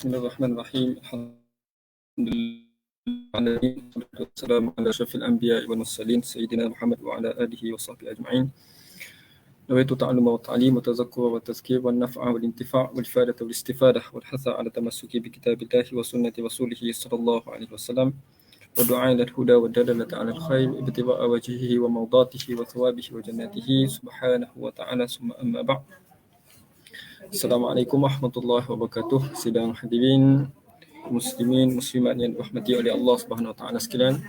Bismillahirrahmanirrahim. Alhamdulillah wassalamu ala asyrafil anbiya'i wal mursalin sayyidina Muhammad wa ala alihi wa sahbihi ajma'in. Nawaitu ta'alluma wa ta'lim wa tazakkura wa tazkir wa naf'a wal intifa' wal ifadata wal istifadah wal hatha ala tamassuki bi kitabillahi wa sunnati rasulih sallallahu alaihi wasallam wa du'a ila al-huda wa dalalata ala al-khair ibtigha'a wajhihi wa mawdatihi wa thawabihi wa jannatihi subhanahu wa ta'ala summa amma ba'd. Assalamualaikum warahmatullahi wabarakatuh. Sidang hadirin muslimin muslimat yang dirahmati oleh Allah Subhanahu wa taala sekalian.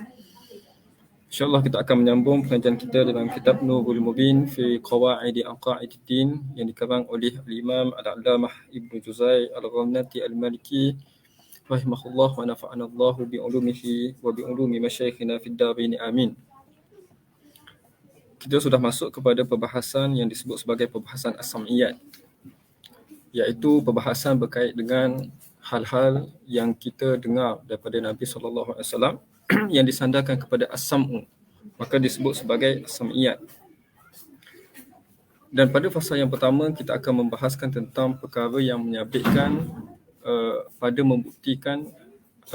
InsyaAllah kita akan menyambung pengajian kita dalam kitab Nurul Mubin fi Qawaidi Aqaididdin yang dikarang oleh Al-Imam Al-Allamah Ibnu Juzai Al-Ghamnati Al-Maliki rahimahullah wa nafa'ana Allahu bi ulumihi wa bi ulumi masyayikhina fid darain amin. Kita sudah masuk kepada perbahasan yang disebut sebagai perbahasan as-sam'iyat, iaitu perbahasan berkait dengan hal-hal yang kita dengar daripada Nabi SAW yang disandarkan kepada as-sam'u, maka disebut sebagai as-sam'iyat. Dan pada fasa yang pertama kita akan membahaskan tentang perkara yang menyabitkan pada membuktikan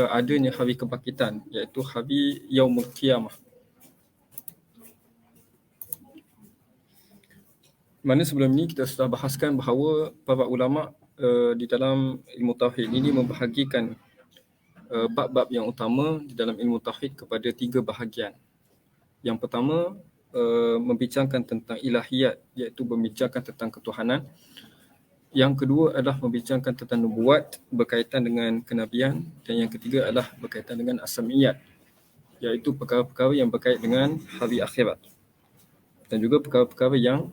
adanya hari kebangkitan, iaitu hari Yaumul Qiyamah. Mana sebelum ini kita sudah bahaskan bahawa para ulama di dalam ilmu tauhid ini membahagikan bab-bab yang utama di dalam ilmu tauhid kepada 3 bahagian. Yang pertama membincangkan tentang ilahiyat, iaitu membincangkan tentang ketuhanan. Yang kedua adalah membincangkan tentang nubuat berkaitan dengan kenabian, dan yang ketiga adalah berkaitan dengan as-sam'iyat, iaitu perkara-perkara yang berkait dengan hari akhirat, dan juga perkara-perkara yang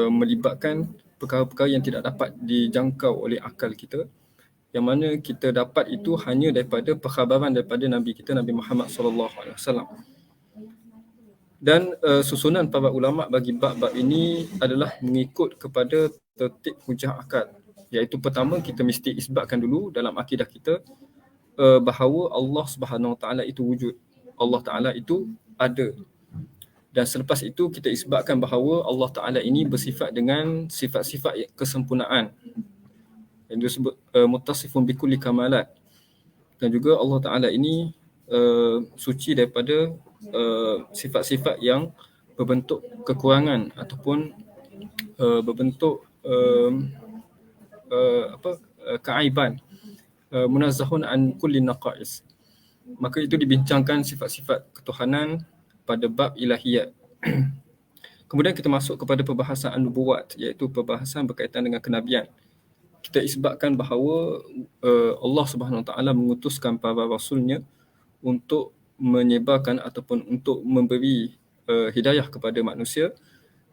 melibatkan perkara-perkara yang tidak dapat dijangkau oleh akal kita, yang mana kita dapat itu hanya daripada perkhabaran daripada Nabi kita, Nabi Muhammad SAW. Dan susunan para ulama bagi bab-bab ini adalah mengikut kepada tertib hujah akal, iaitu pertama kita mesti isbatkan dulu dalam akidah kita bahawa Allah Subhanahu Wa Taala itu wujud, Allah Taala itu ada. Dan selepas itu kita isbatkan bahawa Allah Ta'ala ini bersifat dengan sifat-sifat kesempurnaan yang disebut muttasifun bikulli kamalat. Dan juga Allah Ta'ala ini suci daripada sifat-sifat yang berbentuk kekurangan ataupun berbentuk keaiban, munazzahun an kulli naqais. Maka itu dibincangkan sifat-sifat ketuhanan pada bab ilahiyat. Kemudian kita masuk kepada perbahasan an-nubuwat, iaitu perbahasan berkaitan dengan kenabian. Kita isbatkan bahawa Allah Subhanahu Wa Taala mengutuskan para rasulnya untuk menyebarkan ataupun untuk memberi hidayah kepada manusia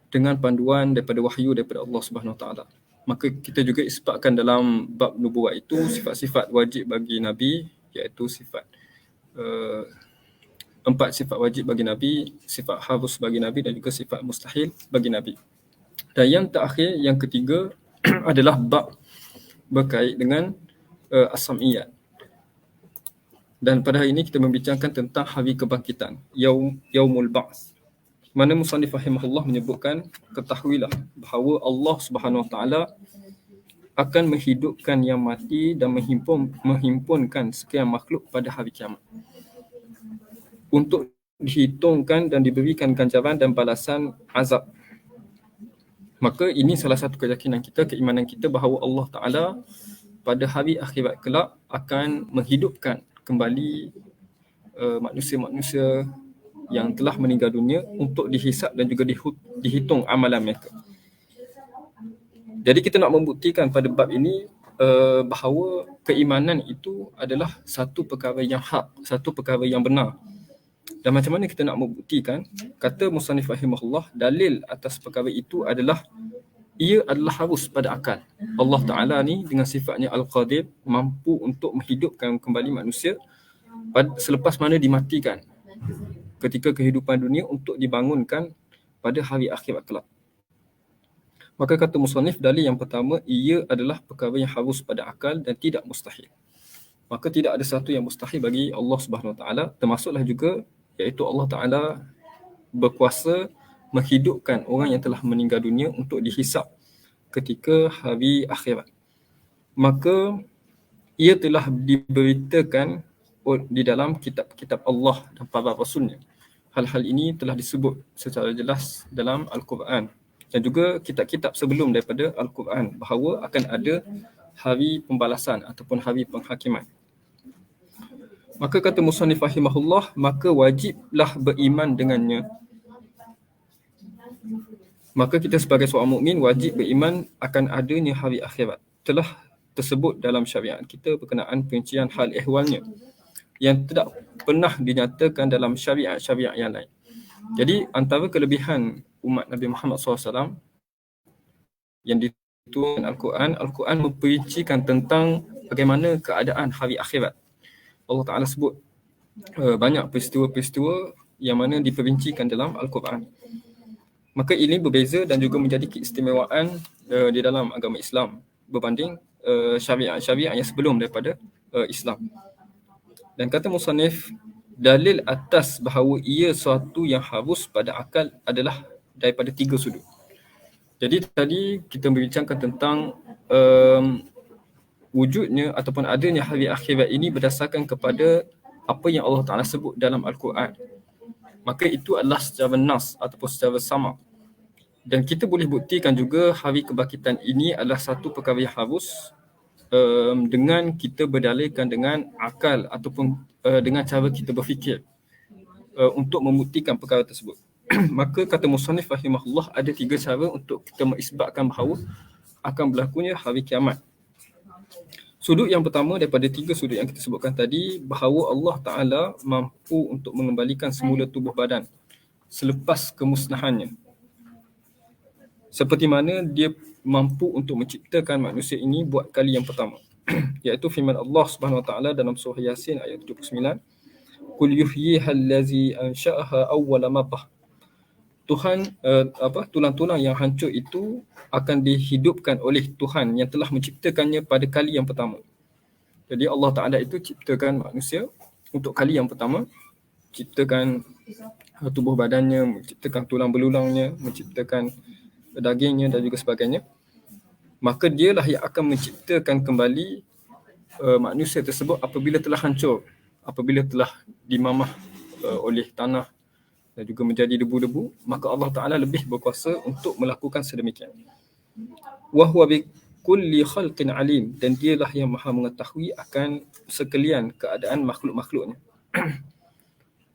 dengan panduan daripada wahyu daripada Allah Subhanahu Wa Taala. Maka kita juga isbatkan dalam bab nubuwat itu sifat-sifat wajib bagi Nabi, iaitu sifat 4 sifat wajib bagi Nabi, sifat harus bagi Nabi, dan juga sifat mustahil bagi Nabi. Dan yang terakhir, yang ketiga adalah bab berkait dengan as-sam'iyat. Dan pada hari ini kita membincangkan tentang hari kebangkitan, Yaumul Ba'ts. Mana musannif rahimahullah menyebutkan, ketahuilah bahawa Allah Subhanahu Wa Taala akan menghidupkan yang mati dan menghimpunkan sekian makhluk pada hari kiamat, untuk dihitungkan dan diberikan ganjaran dan balasan azab. Maka ini salah satu keyakinan kita, keimanan kita bahawa Allah Ta'ala pada hari akhirat kelak akan menghidupkan kembali manusia-manusia yang telah meninggal dunia untuk dihisap dan juga dihitung amalan mereka. Jadi kita nak membuktikan pada bab ini bahawa keimanan itu adalah satu perkara yang hak, satu perkara yang benar. Dan macam mana kita nak membuktikan? Kata musannif rahimahullah, dalil atas perkara itu adalah ia adalah harus pada akal. Allah Ta'ala ni dengan sifatnya Al-Qadir mampu untuk menghidupkan kembali manusia selepas mana dimatikan ketika kehidupan dunia untuk dibangunkan pada hari akhirat kelak. Maka kata musannif, dalil yang pertama, ia adalah perkara yang harus pada akal dan tidak mustahil. Maka tidak ada satu yang mustahil bagi Allah Subhanahu Wa Taala, termasuklah juga iaitu Allah Ta'ala berkuasa menghidupkan orang yang telah meninggal dunia untuk dihisap ketika hari akhirat. Maka ia telah diberitakan di dalam kitab-kitab Allah dan para rasulnya. Hal-hal ini telah disebut secara jelas dalam Al-Quran dan juga kitab-kitab sebelum daripada Al-Quran bahawa akan ada hari pembalasan ataupun hari penghakiman. Maka kata musannif rahimahullah, maka wajiblah beriman dengannya. Maka kita sebagai seorang mukmin wajib beriman akan adanya hari akhirat. Telah tersebut dalam syariat kita berkenaan perincian hal ehwalnya yang tidak pernah dinyatakan dalam syariat-syariat yang lain. Jadi antara kelebihan umat Nabi Muhammad SAW yang diturunkan Al-Quran, Al-Quran memperincikan tentang bagaimana keadaan hari akhirat. Allah Ta'ala sebut banyak peristiwa-peristiwa yang mana diperincikan dalam Al-Quran. Maka ini berbeza dan juga menjadi keistimewaan di dalam agama Islam berbanding syariat-syariat yang sebelum daripada Islam. Dan kata musannif, dalil atas bahawa ia suatu yang harus pada akal adalah daripada 3 sudut. Jadi tadi kita membincangkan tentang wujudnya ataupun adanya hari akhirat ini berdasarkan kepada apa yang Allah Ta'ala sebut dalam Al-Quran. Maka itu adalah secara nas ataupun secara sama. Dan kita boleh buktikan juga hari kebangkitan ini adalah satu perkara yang harus dengan kita berdalilkan dengan akal ataupun dengan cara kita berfikir untuk membuktikan perkara tersebut. Maka kata musannif rahimahullah, ada 3 cara untuk kita mengisbatkan bahawa akan berlakunya hari kiamat. Sudut yang pertama daripada 3 sudut yang kita sebutkan tadi, bahawa Allah Ta'ala mampu untuk mengembalikan semula tubuh badan selepas kemusnahannya. Seperti mana dia mampu untuk menciptakan manusia ini buat kali yang pertama. Iaitu firman Allah Subhanahu Wa Ta'ala dalam surah Yasin ayat 79. Qul yuhyiha allazi ansha'aha awwala marrah. Tuhan tulang-tulang yang hancur itu akan dihidupkan oleh Tuhan yang telah menciptakannya pada kali yang pertama. Jadi Allah Ta'ala itu ciptakan manusia untuk kali yang pertama, ciptakan tubuh badannya, menciptakan tulang belulangnya, menciptakan dagingnya dan juga sebagainya. Maka dialah yang akan menciptakan kembali manusia tersebut apabila telah hancur, apabila telah dimamah oleh tanah dan juga menjadi debu-debu, maka Allah Ta'ala lebih berkuasa untuk melakukan sedemikian. Wa huwa bi kulli khalqin alim, dan dialah yang maha mengetahui akan sekalian keadaan makhluk-makhluknya.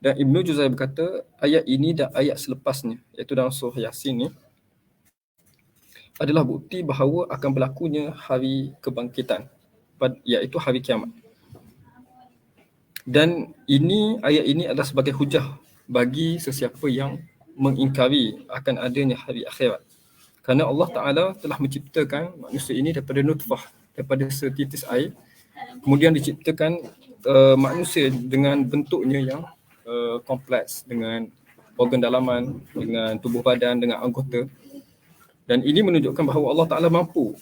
Dan Ibnu Juzai berkata, ayat ini dan ayat selepasnya, iaitu dalam surah Yasin ni, adalah bukti bahawa akan berlakunya hari kebangkitan, iaitu hari kiamat. Dan ayat ini adalah sebagai hujah bagi sesiapa yang mengingkari akan adanya hari akhirat. Kerana Allah Ta'ala telah menciptakan manusia ini daripada nutfah, daripada setitis air. Kemudian diciptakan manusia dengan bentuknya yang kompleks, dengan organ dalaman, dengan tubuh badan, dengan anggota. Dan ini menunjukkan bahawa Allah Ta'ala mampu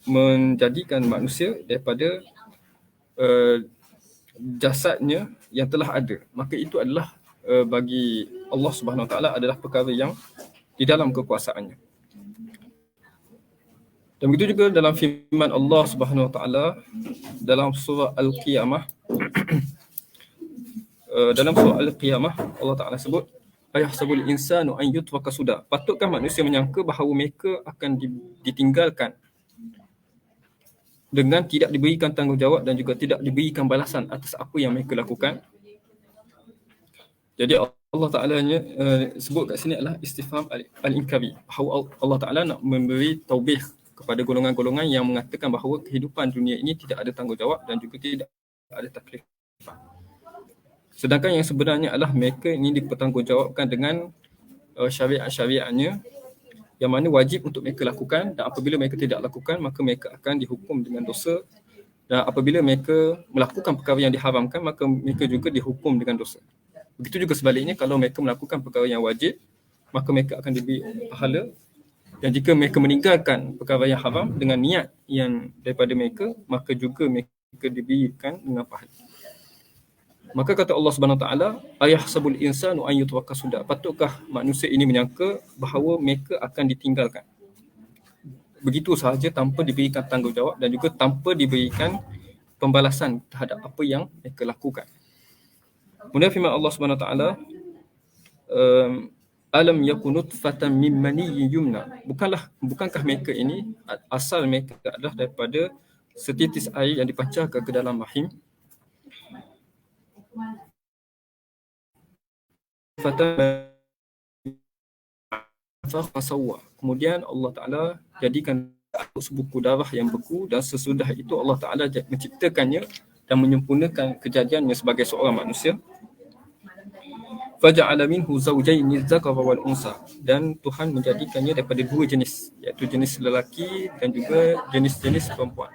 menjadikan manusia daripada jasadnya yang telah ada. Maka itu adalah bagi Allah Subhanahu Wa Ta'ala adalah perkara yang di dalam kekuasaannya. Dan begitu juga dalam firman Allah Subhanahu Wa Ta'ala dalam surah Al-Qiyamah. Dalam surah Al-Qiyamah Allah Ta'ala sebut, ayahsabul insanu an yutraka suda. Patutkah manusia menyangka bahawa mereka akan ditinggalkan dengan tidak diberikan tanggungjawab dan juga tidak diberikan balasan atas apa yang mereka lakukan. Jadi Allah Ta'ala sebut kat sini adalah istifham al-inkari, bahawa Allah Ta'ala nak memberi taubih kepada golongan-golongan yang mengatakan bahawa kehidupan dunia ini tidak ada tanggungjawab dan juga tidak ada taklif. Sedangkan yang sebenarnya adalah mereka ini dipertanggungjawabkan dengan syariat-syariatnya yang mana wajib untuk mereka lakukan, dan apabila mereka tidak lakukan maka mereka akan dihukum dengan dosa, dan apabila mereka melakukan perkara yang diharamkan maka mereka juga dihukum dengan dosa. Begitu juga sebaliknya, kalau mereka melakukan perkara yang wajib maka mereka akan diberi pahala, dan jika mereka meninggalkan perkara yang haram dengan niat yang daripada mereka maka juga mereka diberikan dengan pahala. Maka kata Allah Subhanahu Wa Ta'ala, ayahsabul insanu an yutraka suda. Patutkah manusia ini menyangka bahawa mereka akan ditinggalkan begitu sahaja tanpa diberikan tanggungjawab dan juga tanpa diberikan pembalasan terhadap apa yang mereka lakukan. Kemudian firman Allah Subhanahu Wa Taala, alam yakun nutfatan min maniyyin yumna. Bukankah mereka ini asal mereka adalah daripada setitis air yang dipancarkan ke dalam rahim. Kemudian Allah Ta'ala jadikan sebuku darah yang beku dan sesudah itu Allah Ta'ala menciptakannya dan menyempurnakan kejadiannya sebagai seorang manusia. Faja'ala minhu zawjaini dzakara wal unsa, dan Tuhan menjadikannya daripada dua jenis, iaitu jenis lelaki dan juga jenis-jenis perempuan.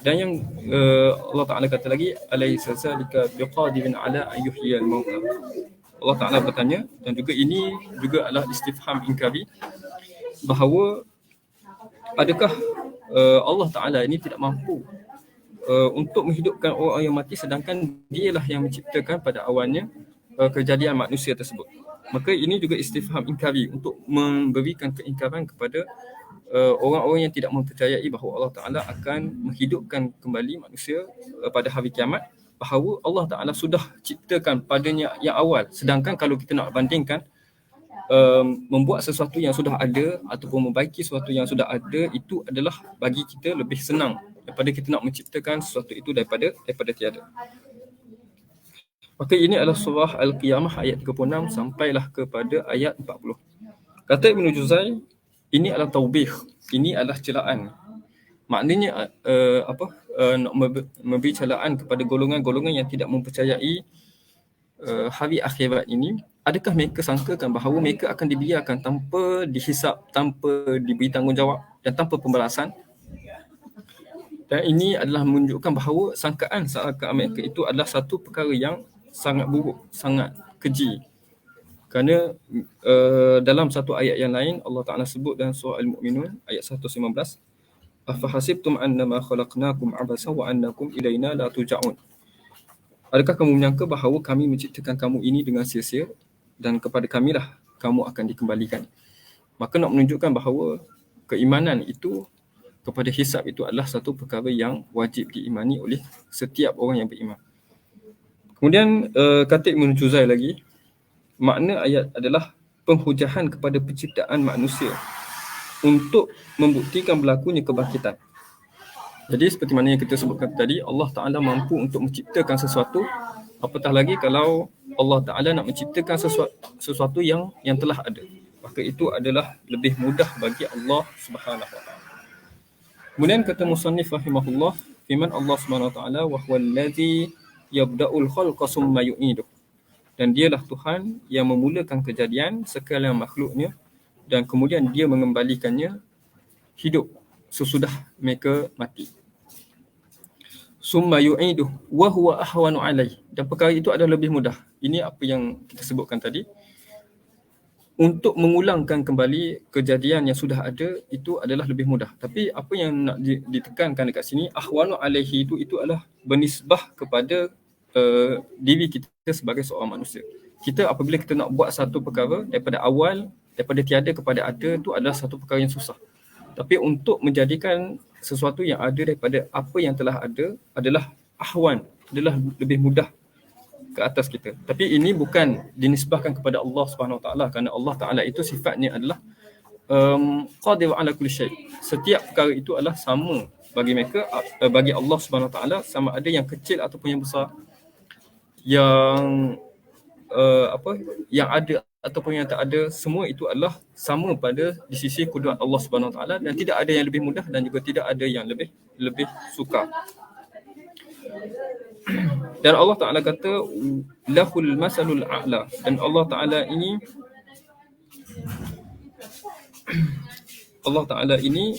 Dan yang Allah Ta'ala kata lagi, alaysa zalika biqadirin ala an yuhyiyal mauta. Allah Ta'ala bertanya, dan juga ini juga adalah istifham inkari, bahawa adakah Allah Ta'ala ini tidak mampu untuk menghidupkan orang yang mati sedangkan dialah yang menciptakan pada awalnya kejadian manusia tersebut. Maka ini juga istifham inkari untuk memberikan keingkaran kepada orang-orang yang tidak mempercayai bahawa Allah Ta'ala akan menghidupkan kembali manusia pada hari kiamat, bahawa Allah Ta'ala sudah ciptakan padanya yang awal. Sedangkan kalau kita nak bandingkan, membuat sesuatu yang sudah ada ataupun membaiki sesuatu yang sudah ada, itu adalah bagi kita lebih senang daripada kita nak menciptakan sesuatu itu daripada tiada. Maka ini adalah surah Al-Qiyamah ayat 36 sampailah kepada ayat 40. Kata Ibn Juzai, ini adalah taubih, ini adalah celaan. Maknanya nak memberi celaan kepada golongan-golongan yang tidak mempercayai hari akhirat ini. Adakah mereka sangkakan bahawa mereka akan dibiarkan tanpa dihisap, tanpa diberi tanggungjawab dan tanpa pembalasan? Dan ini adalah menunjukkan bahawa sangkaan seakan mereka itu adalah satu perkara yang sangat buruk, sangat keji. Kerana dalam satu ayat yang lain Allah Ta'ala sebut dalam surah Al-Mu'minun ayat 115, afahasibtum annama khalaqnakum abasa wa annakum ilaina la turja'un. Adakah kamu menyangka bahawa kami menciptakan kamu ini dengan sia-sia dan kepada kamilah kamu akan dikembalikan? Maka nak menunjukkan bahawa keimanan itu kepada hisab itu adalah satu perkara yang wajib diimani oleh setiap orang yang beriman. Kemudian kata Ibn Juzai lagi, makna ayat adalah penghujahan kepada penciptaan manusia untuk membuktikan berlakunya kebangkitan. Jadi seperti mana yang kita sebutkan tadi, Allah Ta'ala mampu untuk menciptakan sesuatu, apatah lagi kalau Allah Ta'ala nak menciptakan sesuatu yang telah ada. Maka itu adalah lebih mudah bagi Allah Subhanahu Wa Ta'ala. Kemudian kata musannif rahimahullah, firman Allah Subhanahu Wa Ta'ala, wa huwal ladzi yabda'ul khalqa summa yu'iduh. Dan dialah Tuhan yang memulakan kejadian sekalian makhluknya dan kemudian dia mengembalikannya hidup sesudah mereka mati. Summa yu'iduh wa huwa ahwanu alaih. Dan perkara itu adalah lebih mudah. Ini apa yang kita sebutkan tadi. Untuk mengulangkan kembali kejadian yang sudah ada itu adalah lebih mudah. Tapi apa yang nak ditekankan dekat sini, ahwanu alaihi itu adalah bernisbah kepada diri kita sebagai seorang manusia. Kita apabila kita nak buat satu perkara daripada awal, daripada tiada kepada ada, itu adalah satu perkara yang susah. Tapi untuk menjadikan sesuatu yang ada daripada apa yang telah ada adalah ahwan, adalah lebih mudah ke atas kita. Tapi ini bukan dinisbahkan kepada Allah Subhanahu Wa Taala, kerana Allah Taala itu sifatnya adalah qadir ala kulli syai. Setiap perkara itu adalah sama bagi mereka, bagi Allah Subhanahu Wa Taala, sama ada yang kecil ataupun yang besar, yang yang ada ataupun yang tak ada, semua itu adalah sama pada di sisi kudrat Allah Subhanahu Wa Taala, dan tidak ada yang lebih mudah dan juga tidak ada yang lebih sukar. Dan Allah Ta'ala kata lahul masalul a'la, dan Allah Ta'ala ini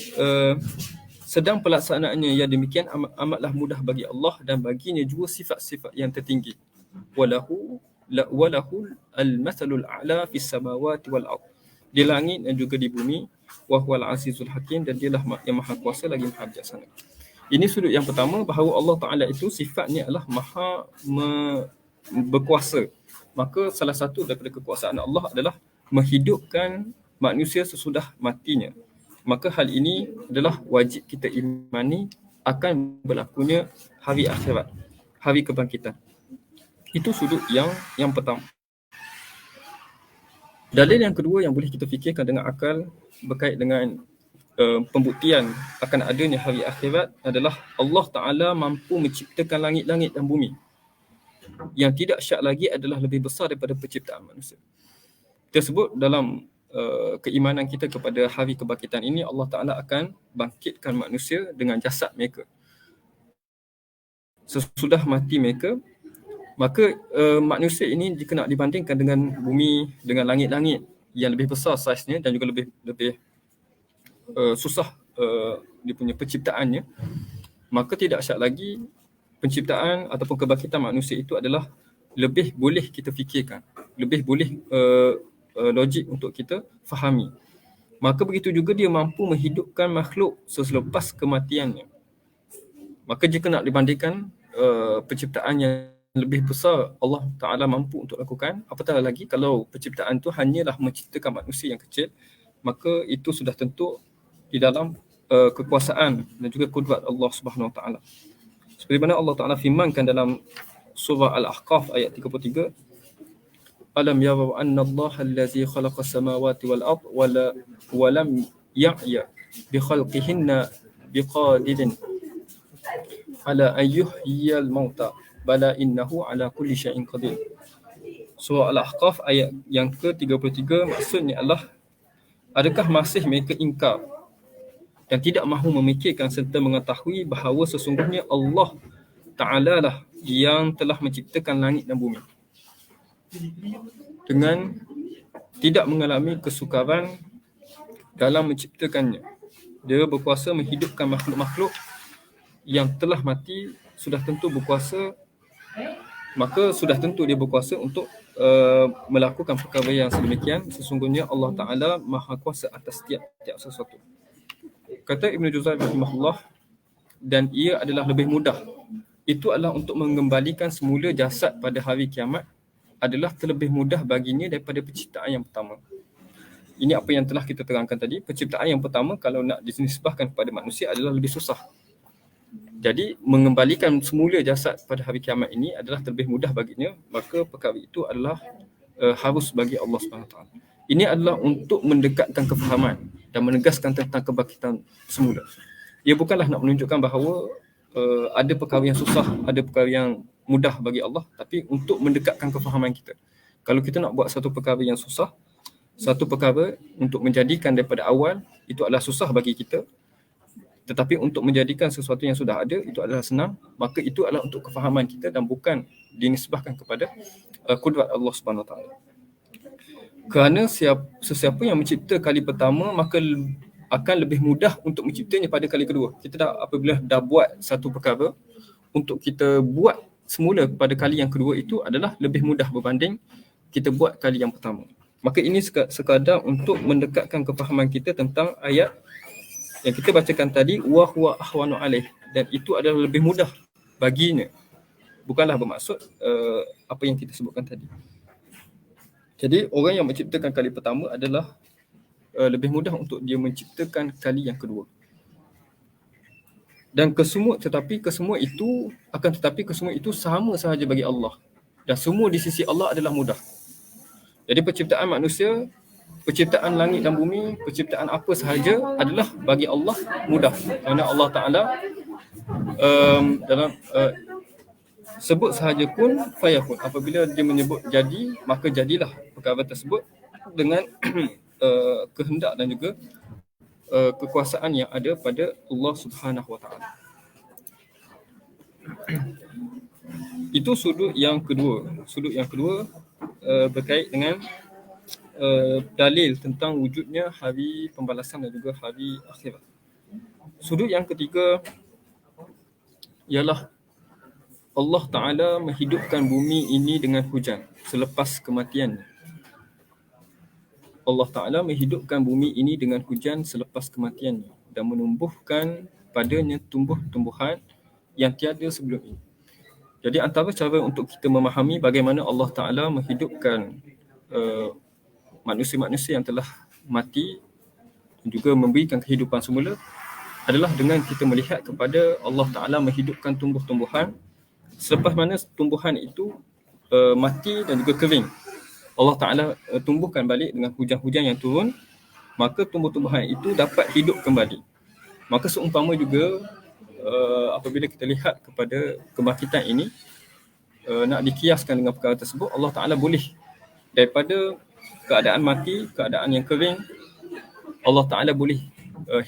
sedang pelaksanaannya yang demikian amatlah mudah bagi Allah, dan baginya juga sifat-sifat yang tertinggi. Walahu al-masalul a'la fis samawati wal ard, di langit dan juga di bumi. Wa huwal azizul hakim, dan dialah yang maha kuasa lagi maha bijaksana. Ini sudut yang pertama, bahawa Allah Ta'ala itu sifatnya adalah maha berkuasa. Maka salah satu daripada kekuasaan Allah adalah menghidupkan manusia sesudah matinya. maka hal ini adalah wajib kita imani akan berlakunya hari akhirat, hari kebangkitan. Itu sudut yang pertama. Dalil yang kedua yang boleh kita fikirkan dengan akal berkait dengan pembuktian akan adanya hari akhirat adalah Allah Ta'ala mampu menciptakan langit-langit dan bumi. Yang tidak syak lagi adalah lebih besar daripada penciptaan manusia. Tersebut dalam keimanan kita kepada hari kebangkitan ini, Allah Ta'ala akan bangkitkan manusia dengan jasad mereka. Sesudah mati mereka, maka manusia ini jika nak dibandingkan dengan bumi, dengan langit-langit yang lebih besar saiznya dan juga lebih susah dia punya penciptaannya, maka tidak syak lagi penciptaan ataupun kebangkitan manusia itu adalah lebih boleh kita fikirkan, lebih boleh logik untuk kita fahami. Maka begitu juga dia mampu menghidupkan makhluk selepas kematiannya. Maka jika nak dibandingkan penciptaan yang lebih besar Allah Ta'ala mampu untuk lakukan, apatah lagi kalau penciptaan itu hanyalah menciptakan manusia yang kecil, maka itu sudah tentu di dalam kekuasaan dan juga kudrat Allah Subhanahu Wa Ta'ala. Seperti mana Allah Ta'ala firmankan dalam surah Al-Ahqaf ayat 33, Alam yarau anna Allah allazi khalaqa samawati wal ard wa lam ya'ya bi khalqihinna biqadirin ala an yuhyiyal mauta bala innahu ala kulli syai'in qadir. Surah Al-Ahqaf ayat yang ke-33 maksudnya adalah, adakah masih mereka ingkar dan tidak mahu memikirkan serta mengetahui bahawa sesungguhnya Allah Ta'ala lah yang telah menciptakan langit dan bumi dengan tidak mengalami kesukaran dalam menciptakannya. Dia berkuasa menghidupkan makhluk-makhluk yang telah mati, sudah tentu berkuasa, maka sudah tentu dia berkuasa untuk melakukan perkara yang sedemikian. Sesungguhnya Allah Ta'ala maha kuasa atas tiap-tiap sesuatu. Kata Ibn Juzay rahimahullah, dan ia adalah lebih mudah. Itu adalah untuk mengembalikan semula jasad pada hari kiamat adalah terlebih mudah baginya daripada penciptaan yang pertama. Ini apa yang telah kita terangkan tadi. Penciptaan yang pertama kalau nak dinisbahkan kepada manusia adalah lebih susah. Jadi mengembalikan semula jasad pada hari kiamat ini adalah terlebih mudah baginya, maka perkara itu adalah harus bagi Allah SWT. Ini adalah untuk mendekatkan kefahaman dan menegaskan tentang kebangkitan semula. Ia bukanlah nak menunjukkan bahawa ada perkara yang susah, ada perkara yang mudah bagi Allah, tapi untuk mendekatkan kefahaman kita. Kalau kita nak buat satu perkara yang susah, satu perkara untuk menjadikan daripada awal, itu adalah susah bagi kita. Tetapi untuk menjadikan sesuatu yang sudah ada, itu adalah senang. Maka itu adalah untuk kefahaman kita dan bukan dinisbahkan kepada kudrat Allah Subhanahu Wa Taala. Kerana sesiapa yang mencipta kali pertama, maka akan lebih mudah untuk menciptanya pada kali kedua. Kita apabila dah buat satu perkara, untuk kita buat semula pada kali yang kedua itu adalah lebih mudah berbanding kita buat kali yang pertama. Maka ini sekadar untuk mendekatkan kefahaman kita tentang ayat yang kita bacakan tadi, wa huwa ahwanu alaih, dan itu adalah lebih mudah baginya. Bukanlah bermaksud apa yang kita sebutkan tadi. Jadi orang yang menciptakan kali pertama adalah lebih mudah untuk dia menciptakan kali yang kedua. Dan kesemua itu sama sahaja bagi Allah. Dan semua di sisi Allah adalah mudah. Jadi penciptaan manusia, penciptaan langit dan bumi, penciptaan apa sahaja adalah bagi Allah mudah. Kerana Allah Ta'ala dalam sebut sahaja kun fayakun. Apabila dia menyebut jadi, maka jadilah perkara tersebut dengan kehendak dan juga kekuasaan yang ada pada Allah Subhanahu Wa Taala. Itu sudut yang kedua. Sudut yang kedua berkait dengan dalil tentang wujudnya hari pembalasan dan juga hari akhirat. Sudut yang ketiga ialah Allah Ta'ala menghidupkan bumi ini dengan hujan selepas kematiannya. Allah Ta'ala menghidupkan bumi ini dengan hujan selepas kematiannya dan menumbuhkan padanya tumbuh-tumbuhan yang tiada sebelum ini. Jadi antara cara untuk kita memahami bagaimana Allah Ta'ala menghidupkan manusia-manusia yang telah mati dan juga memberikan kehidupan semula adalah dengan kita melihat kepada Allah Ta'ala menghidupkan tumbuh-tumbuhan selepas mana tumbuhan itu mati dan juga kering. Allah Ta'ala tumbuhkan balik dengan hujan-hujan yang turun, maka tumbuh-tumbuhan itu dapat hidup kembali. Maka seumpama juga apabila kita lihat kepada kebangkitan ini, nak dikiaskan dengan perkara tersebut, Allah Ta'ala boleh daripada keadaan mati, keadaan yang kering, Allah Ta'ala boleh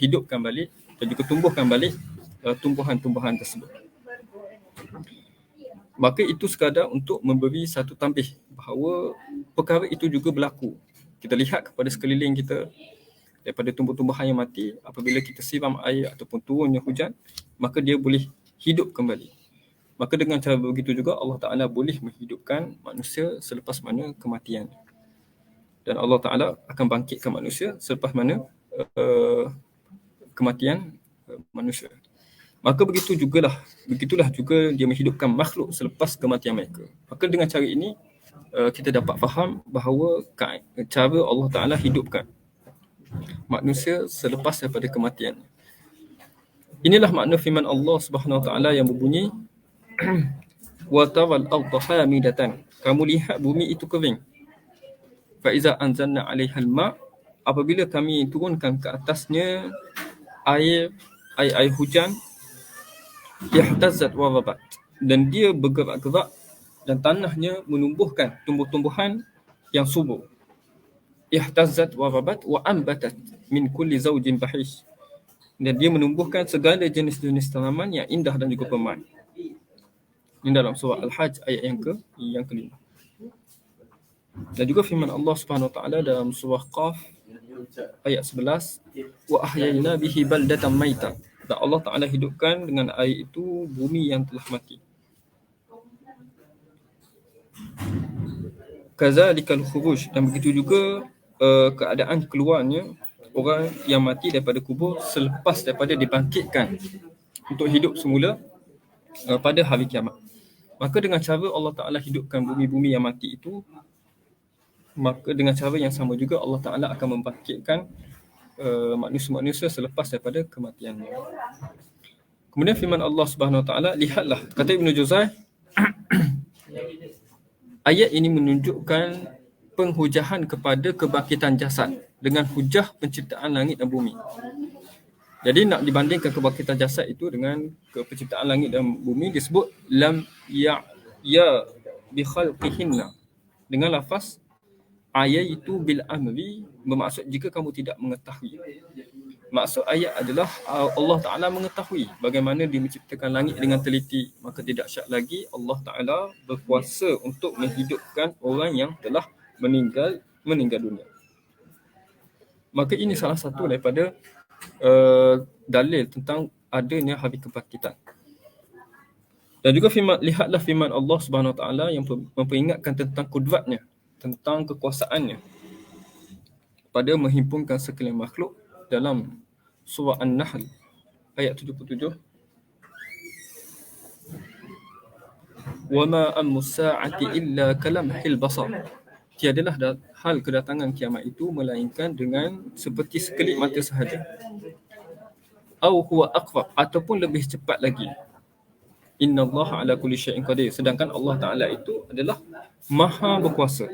hidupkan balik dan juga tumbuhkan balik tumbuhan-tumbuhan tersebut. Maka itu sekadar untuk memberi satu tanbih bahawa perkara itu juga berlaku. Kita lihat kepada sekeliling kita, daripada tumbuh-tumbuhan yang mati, apabila kita siram air ataupun turunnya hujan, maka dia boleh hidup kembali. Maka dengan cara begitu juga Allah Ta'ala boleh menghidupkan manusia selepas mana kematian. Dan Allah Ta'ala akan bangkitkan manusia selepas mana kematian manusia. Maka begitulah juga dia menghidupkan makhluk selepas kematian mereka. Maka dengan cara ini kita dapat faham bahawa cara Allah Ta'ala hidupkan manusia selepas daripada kematian. Inilah makna firman Allah Subhanahu Wa Ta'ala yang berbunyi wa taral arda hamidatan. Kamu lihat bumi itu kering. Fa iza anzalna 'alaihal ma', apabila kami turunkan ke atasnya air hujan, ihtazzat wa rabat, dan dia bergerak-gerak dan tanahnya menumbuhkan tumbuh-tumbuhan yang subur. Ihtazzat wa rabat wa ambatat min kulli zawjin bahish, dan dia menumbuhkan segala jenis-jenis tanaman yang indah dan juga permai. Ini dalam surah Al-Hajj ayat yang kelima. Dan juga firman Allah Subhanahu Wa Ta'ala dalam surah Qaf ayat 11, wa ahyayna bihi baldatan maita, dan Allah Ta'ala hidupkan dengan air itu bumi yang telah mati. Kazalikal khuruj, dan begitu juga keadaan keluarnya orang yang mati daripada kubur selepas daripada dibangkitkan untuk hidup semula pada hari kiamat. Maka dengan cara Allah Ta'ala hidupkan bumi-bumi yang mati itu, maka dengan cara yang sama juga Allah Ta'ala akan membangkitkan manusia-manusia selepas daripada kematiannya. Kemudian firman Allah Subhanahu Wa Ta'ala, lihatlah, kata Ibn Juzay, ayat ini menunjukkan penghujahan kepada kebangkitan jasad dengan hujah penciptaan langit dan bumi. Jadi nak dibandingkan kebangkitan jasad itu dengan penciptaan langit dan bumi, disebut lam ya bi khalqihinna dengan lafaz ayat itu bil amri, bermaksud jika kamu tidak mengetahui. Maksud ayat adalah Allah Ta'ala mengetahui bagaimana dia menciptakan langit dengan teliti, maka tidak syak lagi Allah Ta'ala berkuasa untuk menghidupkan orang yang telah meninggal dunia. Maka ini salah satu daripada dalil tentang adanya hari kebangkitan. Dan juga lihatlah firman Allah Subhanahu Wa Ta'ala yang memperingatkan tentang kudratnya, tentang kekuasaannya pada menghimpunkan sekalian makhluk dalam surah An-Nahl ayat 77. Wa ma ammus sa'ati illa kalamhil basar. Tiadalah hal kedatangan kiamat itu melainkan dengan seperti sekelip mata sahaja. Au huwa aqrab, ataupun lebih cepat lagi. Innallaha ala kulli syai'in qadir. Sedangkan Allah Ta'ala itu adalah maha berkuasa.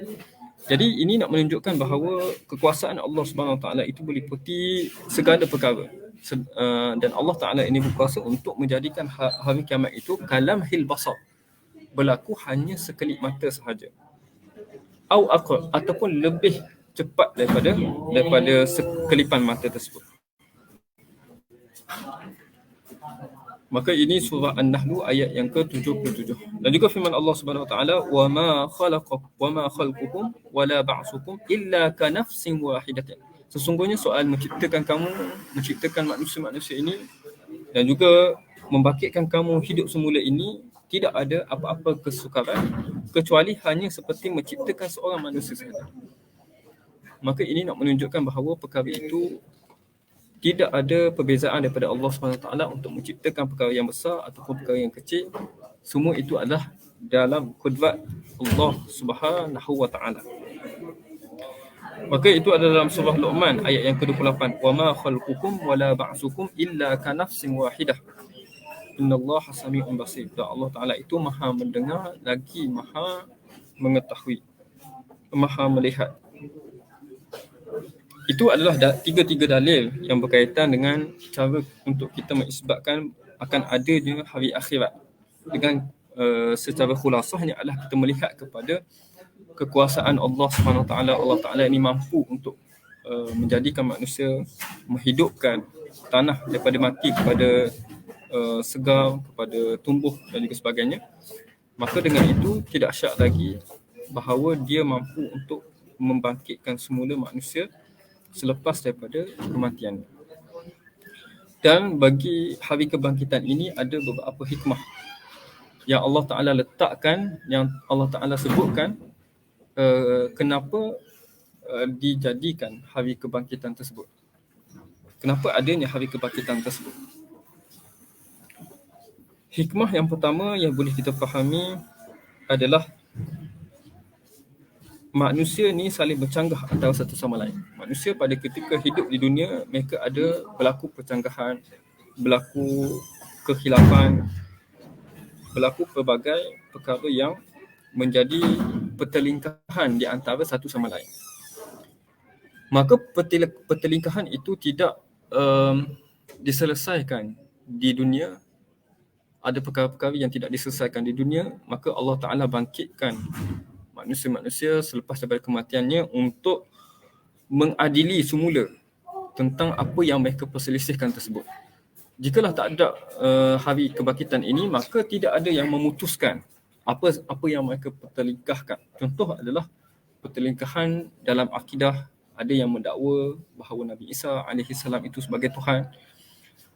Jadi ini nak menunjukkan bahawa kekuasaan Allah Subhanahu Wa Ta'ala itu meliputi segala perkara. Dan Allah Ta'ala ini berkuasa untuk menjadikan hari kiamat itu kalamhil basar, berlaku hanya sekelip mata sahaja. Au aqrab, ataupun lebih cepat daripada sekelipan mata tersebut. Maka ini surah An-Nahl ayat yang ke-77. Dan juga firman Allah Subhanahu Wa Ta'ala, wa ma khalqukum wa la ba'sukum illa ka nafsin wahidatin. Sesungguhnya soal menciptakan manusia-manusia ini dan juga membangkitkan kamu hidup semula ini tidak ada apa-apa kesukaran kecuali hanya seperti menciptakan seorang manusia sahaja. Maka ini nak menunjukkan bahawa perkara itu tidak ada perbezaan daripada Allah SWT untuk menciptakan perkara yang besar ataupun perkara yang kecil. Semua itu adalah dalam kudrat Allah Subhanahu Wa Ta'ala. Maka itu adalah dalam surah Luqman ayat yang ke-28. Wa ma khalqukum wala ba'sukum illa ka nafsin wahidah. Innallaha sami'un basir. Dan Allah Taala itu Maha mendengar lagi Maha mengetahui, Maha melihat. Itu adalah tiga-tiga dalil yang berkaitan dengan cara untuk kita mengisbatkan akan adanya hari akhirat. Dengan secara khulasahnya adalah kita melihat kepada kekuasaan Allah SWT. Allah Ta'ala ini mampu untuk menjadikan manusia, menghidupkan tanah daripada mati kepada segar, kepada tumbuh dan juga sebagainya. Maka dengan itu tidak syak lagi bahawa dia mampu untuk membangkitkan semula manusia selepas daripada kematian. Dan bagi hari kebangkitan ini ada beberapa hikmah yang Allah Ta'ala letakkan, yang Allah Ta'ala sebutkan kenapa dijadikan hari kebangkitan tersebut. Kenapa adanya hari kebangkitan tersebut? Hikmah yang pertama yang boleh kita fahami adalah manusia ni saling bercanggah antara satu sama lain. Manusia pada ketika hidup di dunia, mereka ada berlaku percanggahan, berlaku kekhilafan, berlaku pelbagai perkara yang menjadi pertelingkahan di antara satu sama lain. Maka pertelingkahan itu tidak diselesaikan di dunia. Ada perkara-perkara yang tidak diselesaikan di dunia, maka Allah Ta'ala bangkitkan manusia-manusia selepas daripada kematiannya untuk mengadili semula tentang apa yang mereka perselisihkan tersebut. Jikalau tak ada hari kebangkitan ini, maka tidak ada yang memutuskan apa yang mereka pertelingkahkan. Contoh adalah pertelingkahan dalam akidah. Ada yang mendakwa bahawa Nabi Isa AS itu sebagai Tuhan,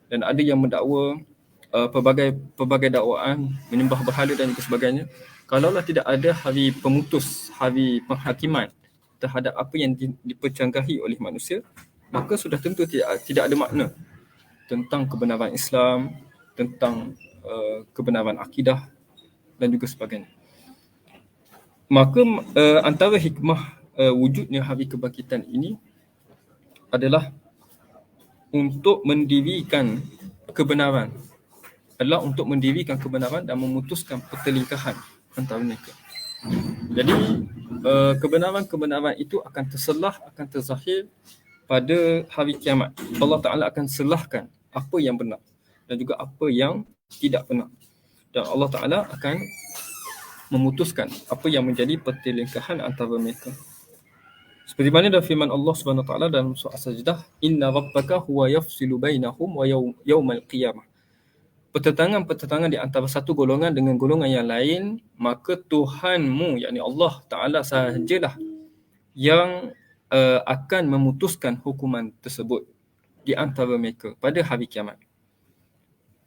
dan ada yang mendakwa pelbagai dakwaan menyembah berhala dan juga sebagainya. Kalaulah tidak ada hari pemutus, hari penghakiman terhadap apa yang dipercanggahi oleh manusia, maka sudah tentu tidak ada makna tentang kebenaran Islam, tentang kebenaran akidah dan juga sebagainya. Maka antara hikmah wujudnya hari kebangkitan ini adalah untuk mendirikan kebenaran, dan memutuskan pertelingkahan antara mereka. Jadi kebenaran-kebenaran itu akan terselah, akan terzahir pada hari kiamat. Allah Ta'ala akan selahkan apa yang benar dan juga apa yang tidak benar. Dan Allah Ta'ala akan memutuskan apa yang menjadi pertelingkahan antara mereka. Seperti mana dalam firman Allah Subhanahu Wa Ta'ala dalam surah As-Sajdah, Inna rabbaka huwa yafsilu bainahum wa yawmal qiyamah. Pertentangan di antara satu golongan dengan golongan yang lain, maka Tuhanmu, yakni Allah Ta'ala sahajalah yang akan memutuskan hukuman tersebut di antara mereka pada hari kiamat.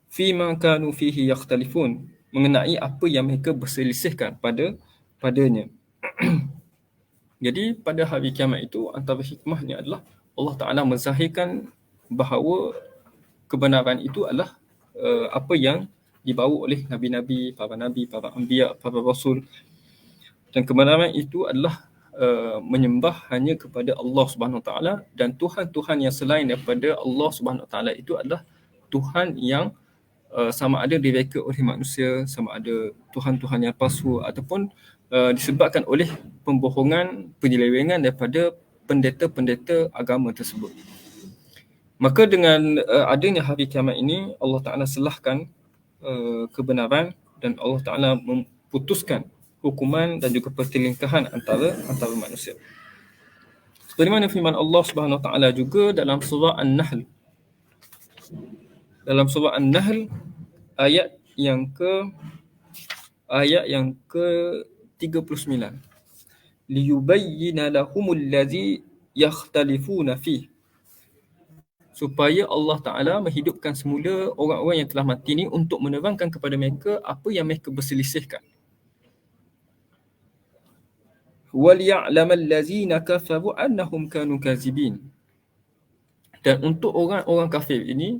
Fima kanu fihi yakhtalifun, mengenai apa yang mereka berselisihkan padanya. Jadi pada hari kiamat itu, antara hikmahnya adalah Allah Ta'ala menzahirkan bahawa kebenaran itu adalah apa yang dibawa oleh nabi-nabi, para anbiya, para rasul. Dan kebenaran itu adalah menyembah hanya kepada Allah Subhanahu Wa Taala, dan Tuhan-Tuhan yang selain daripada Allah Subhanahu Wa Taala itu adalah Tuhan yang sama ada direka oleh manusia, sama ada Tuhan-Tuhan yang palsu, ataupun disebabkan oleh pembohongan, penyelewengan daripada pendeta-pendeta agama tersebut. Maka dengan adanya hari kiamat ini, Allah Ta'ala selahkan kebenaran, dan Allah Ta'ala memutuskan hukuman dan juga pertelingkahan antara manusia. Seperti mana firman Allah Subhanahu Wa Ta'ala juga dalam surah An-Nahl. Dalam surah An-Nahl ayat yang ke-39. Liyubayyina lahumul ladzi yakhtalifuna fihi. Supaya Allah Ta'ala menghidupkan semula orang-orang yang telah mati ini untuk menerangkan kepada mereka apa yang mereka berselisihkan. وَلْيَعْلَمَ الَّذِينَ كَفَرُوا أَنَّهُمْ كَانُوا كَاذِبِينَ. Dan untuk orang-orang kafir ini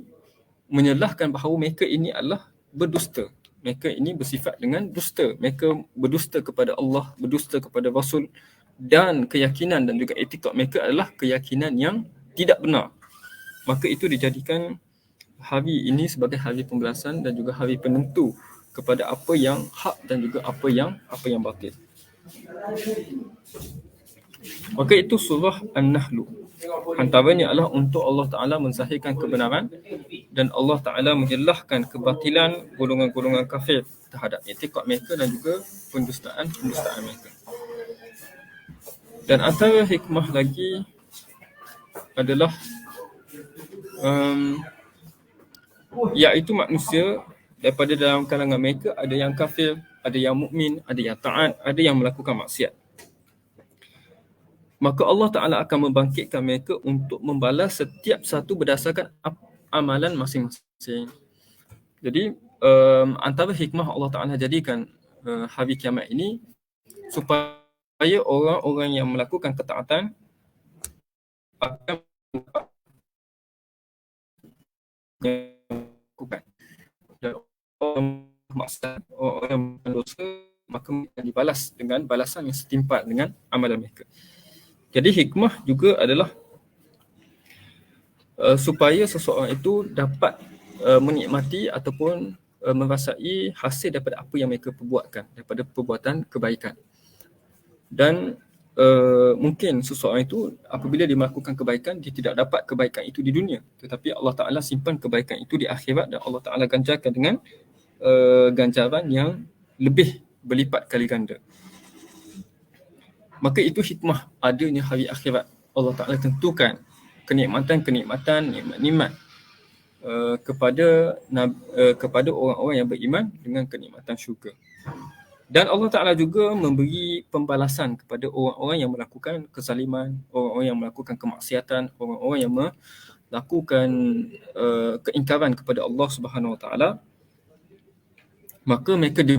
menyalahkan bahawa mereka ini adalah berdusta. Mereka ini bersifat dengan dusta. Mereka berdusta kepada Allah, berdusta kepada Rasul, dan keyakinan dan juga etikad mereka adalah keyakinan yang tidak benar, maka itu dijadikan hari ini sebagai hari pembalasan dan juga hari penentu kepada apa yang hak dan juga apa yang batil. Maka itu surah An-Nahl. Antaranya adalah untuk Allah Ta'ala menzahirkan kebenaran dan Allah Ta'ala menjelahkan kebatilan golongan-golongan kafir terhadap etikad mereka dan juga pendustaan mereka. Dan antara hikmah lagi adalah iaitu manusia daripada dalam kalangan mereka ada yang kafir, ada yang mukmin, ada yang taat, ada yang melakukan maksiat. Maka Allah Ta'ala akan membangkitkan mereka untuk membalas setiap satu berdasarkan amalan masing-masing. Jadi antara hikmah Allah Ta'ala jadikan hari kiamat ini supaya orang-orang yang melakukan ketaatan akan melakukan, dan orang maksiat, orang yang berdosa, maka akan dibalas dengan balasan yang setimpal dengan amalan mereka. Jadi hikmah juga adalah supaya seseorang itu dapat menikmati ataupun merasai hasil daripada apa yang mereka perbuatkan, daripada perbuatan kebaikan. Dan mungkin seseorang itu apabila dia melakukan kebaikan, dia tidak dapat kebaikan itu di dunia, tetapi Allah Ta'ala simpan kebaikan itu di akhirat dan Allah Ta'ala ganjarkan dengan ganjaran yang lebih berlipat kali ganda. Maka itu hikmah adanya hari akhirat. Allah Ta'ala tentukan kenikmatan-kenikmatan, nikmat-nikmat kepada orang-orang yang beriman dengan kenikmatan syurga. Dan Allah Ta'ala juga memberi pembalasan kepada orang-orang yang melakukan kezaliman, orang-orang yang melakukan kemaksiatan, orang-orang yang melakukan keingkaran kepada Allah Subhanahu Wa Ta'ala. Maka mereka di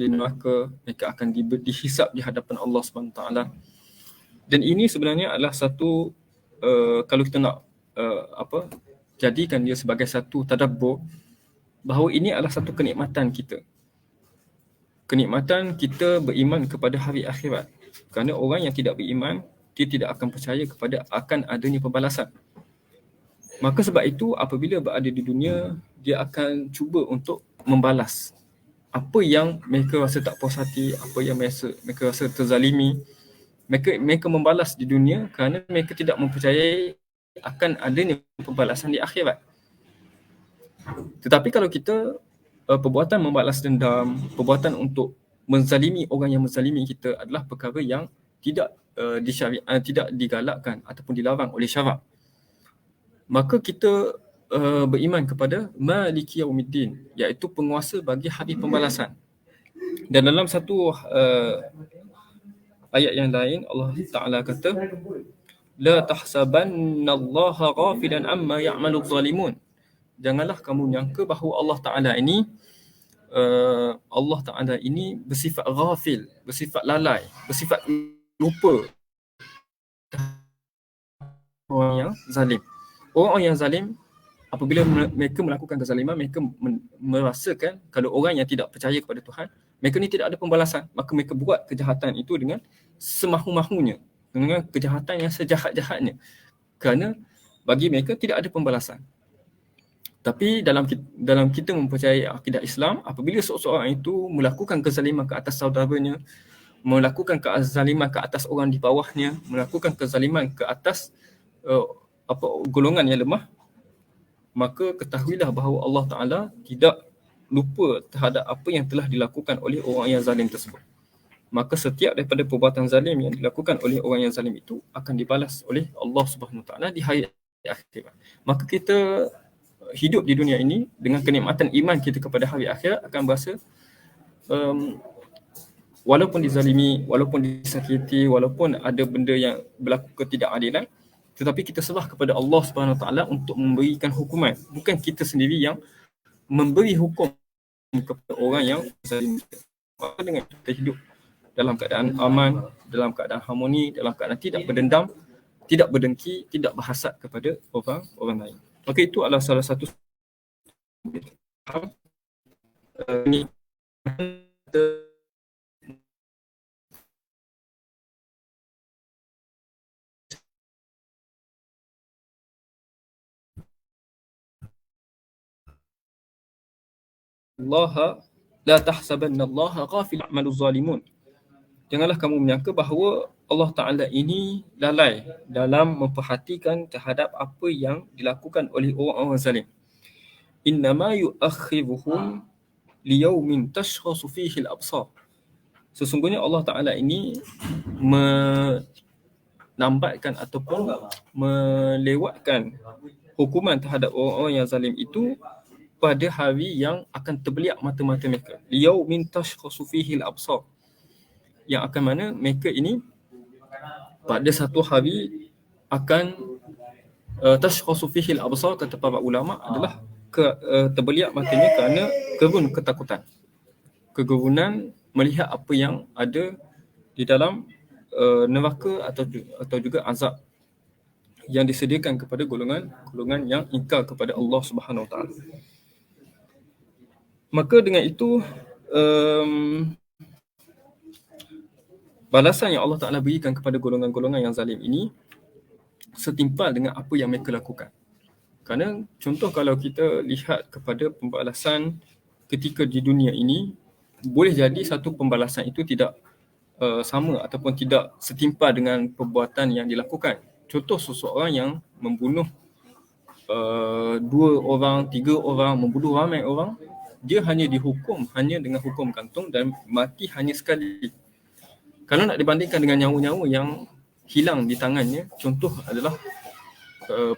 neraka, mereka akan dihisap di hadapan Allah Subhanahu Wa Ta'ala. Dan ini sebenarnya adalah satu kalau kita nak jadikan dia sebagai satu tadabbur, bahawa ini adalah satu kenikmatan kita. Kenikmatan kita beriman kepada hari akhirat. Kerana orang yang tidak beriman, dia tidak akan percaya kepada akan adanya pembalasan. Maka sebab itu apabila berada di dunia, dia akan cuba untuk membalas apa yang mereka rasa tak puas hati, apa yang mereka rasa terzalimi. Mereka membalas di dunia kerana mereka tidak mempercayai akan adanya pembalasan di akhirat. Tetapi kalau kita perbuatan membalas dendam, perbuatan untuk menzalimi orang yang menzalimi kita adalah perkara yang tidak tidak digalakkan ataupun dilarang oleh syarak, maka kita beriman kepada Maliki Yaumiddin, iaitu penguasa bagi hari pembalasan. Dan dalam satu ayat yang lain Allah Ta'ala kata, la tahsabannallaha ghafilan amma ya'malu zalimun. Janganlah kamu nyangka bahawa Allah Ta'ala ini bersifat ghafil, bersifat lalai, bersifat lupa orang yang zalim. Orang yang zalim, apabila mereka melakukan kezaliman, mereka merasakan kalau orang yang tidak percaya kepada Tuhan, mereka ni tidak ada pembalasan, maka mereka buat kejahatan itu dengan semahu-mahunya, dengan kejahatan yang sejahat-jahatnya, kerana bagi mereka tidak ada pembalasan. Tapi dalam kita mempercayai akidah Islam, apabila seseorang itu melakukan kezaliman ke atas saudaranya, melakukan kezaliman ke atas orang di bawahnya, melakukan kezaliman ke atas golongan yang lemah, maka ketahuilah bahawa Allah Ta'ala tidak lupa terhadap apa yang telah dilakukan oleh orang yang zalim tersebut. Maka setiap daripada perbuatan zalim yang dilakukan oleh orang yang zalim itu akan dibalas oleh Allah Subhanahu Wa Ta'ala di hari akhirat. Maka kita hidup di dunia ini dengan kenikmatan iman kita kepada hari akhirat akan berasa walaupun dizalimi, walaupun disakiti, walaupun ada benda yang berlaku ketidakadilan, tetapi kita serah kepada Allah Subhanahu Wa Ta'ala untuk memberikan hukuman. Bukan kita sendiri yang memberi hukum kepada orang yang zalim. Maka dengan kita hidup dalam keadaan aman, dalam keadaan harmoni, dalam keadaan tidak berdendam, tidak berdengki, tidak berhasad kepada orang lain. Maka itu adalah salah satu Allah la tahsabanna Allah ghafil amalu zalimun. Janganlah kamu menyangka bahawa Allah Ta'ala ini lalai dalam memperhatikan terhadap apa yang dilakukan oleh orang-orang zalim. Innama yu'akhiruhum liyaumin tashkhasu fihi al-absar. Sesungguhnya Allah Ta'ala ini menambatkan ataupun melewatkan hukuman terhadap orang-orang yang zalim itu pada hari yang akan terbeliak mata-mata mereka. Liyaumin tashkhasu fihi al-absar. Yang akan mana mereka ini pada satu hari akan tashkhasu fihi al-absar, kata para ulama, adalah terbeliak matanya kerana gerun ketakutan. Kegerunan melihat apa yang ada di dalam neraka atau juga azab yang disediakan kepada golongan yang ingkar kepada Allah Subhanahu Wa Taala. Maka dengan itu balasan yang Allah Ta'ala berikan kepada golongan-golongan yang zalim ini setimpal dengan apa yang mereka lakukan. Kerana contoh kalau kita lihat kepada pembalasan ketika di dunia ini, boleh jadi satu pembalasan itu tidak sama ataupun tidak setimpal dengan perbuatan yang dilakukan. Contoh seseorang yang membunuh 2 orang, 3 orang, membunuh ramai orang, dia hanya dihukum hanya dengan hukum gantung dan mati hanya sekali. Kalau nak dibandingkan dengan nyawa-nyawa yang hilang di tangannya, contoh adalah